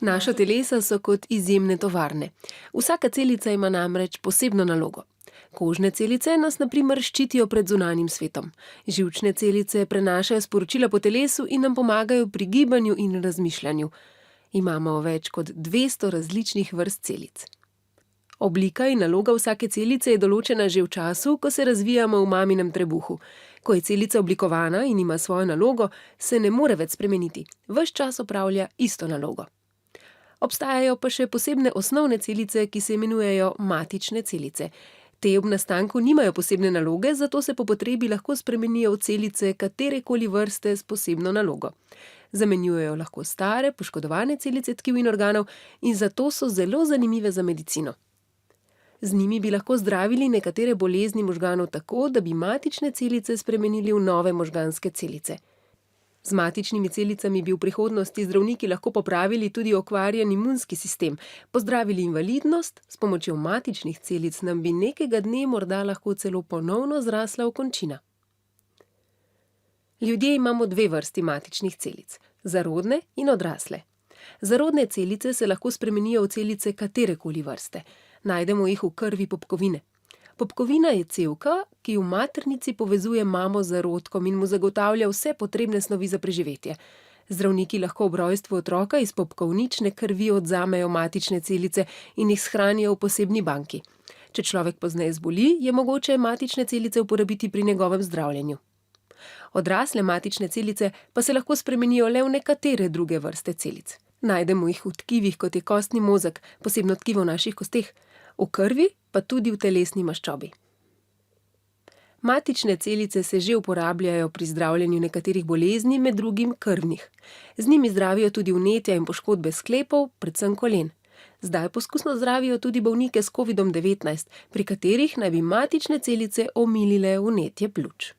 Naša telesa so kot izjemne tovarne. Vsaka celica ima namreč posebno nalogo. Kožne celice nas na primer ščitijo pred zunanjim svetom. Živčne celice prenašajo sporočila po telesu in nam pomagajo pri gibanju in razmišljanju. Imamo več kot 200 različnih vrst celic. Oblika in naloga vsake celice je določena že v času, ko se razvijamo v maminem trebuhu. Ko je celica oblikovana in ima svojo nalogo, se ne more več spremeniti. Ves čas opravlja isto nalogo. Obstajajo pa še posebne osnovne celice, ki se imenujejo matične celice. Te ob nastanku nimajo posebne naloge, zato se po potrebi lahko spremenijo v celice katerekoli vrste s posebno nalogo. Zamenjujejo lahko stare, poškodovane celice tkiv in organov in zato so zelo zanimive za medicino. Z njimi bi lahko zdravili nekatere bolezni možganov tako, da bi matične celice spremenili v nove možganske celice. Z matičnimi celicami bi v prihodnosti zdravniki lahko popravili tudi okvarjen imunski sistem, pozdravili invalidnost, s pomočjo matičnih celic nam bi nekega dne morda lahko celo ponovno zrasla okončina. Ljudje imamo dve vrsti matičnih celic, zarodne in odrasle. Zarodne celice se lahko spremenijo v celice katerekoli vrste. Najdemo jih v krvi popkovine. Popkovina je cevka, ki v maternici povezuje mamo z zarodkom in mu zagotavlja vse potrebne snovi za preživetje. Zdravniki lahko ob rojstvu otroka iz popkovnične krvi odvzamejo matične celice in jih shranijo v posebni banki. Če človek pozneje zboli, je mogoče matične celice uporabiti pri njegovem zdravljenju. Odrasle matične celice pa se lahko spremenijo le v nekatere druge vrste celic. Najdemo jih v tkivih, kot je kostni mozeg, posebno tkivo v naših kosteh, v krvi pa tudi v telesni maščobi. Matične celice se že uporabljajo pri zdravljenju nekaterih bolezni, med drugim krvnih. Z njimi zdravijo tudi vnetja in poškodbe sklepov, predvsem kolen. Zdaj poskusno zdravijo tudi bolnike s COVID-19, pri katerih naj bi matične celice omilile vnetje pljuč.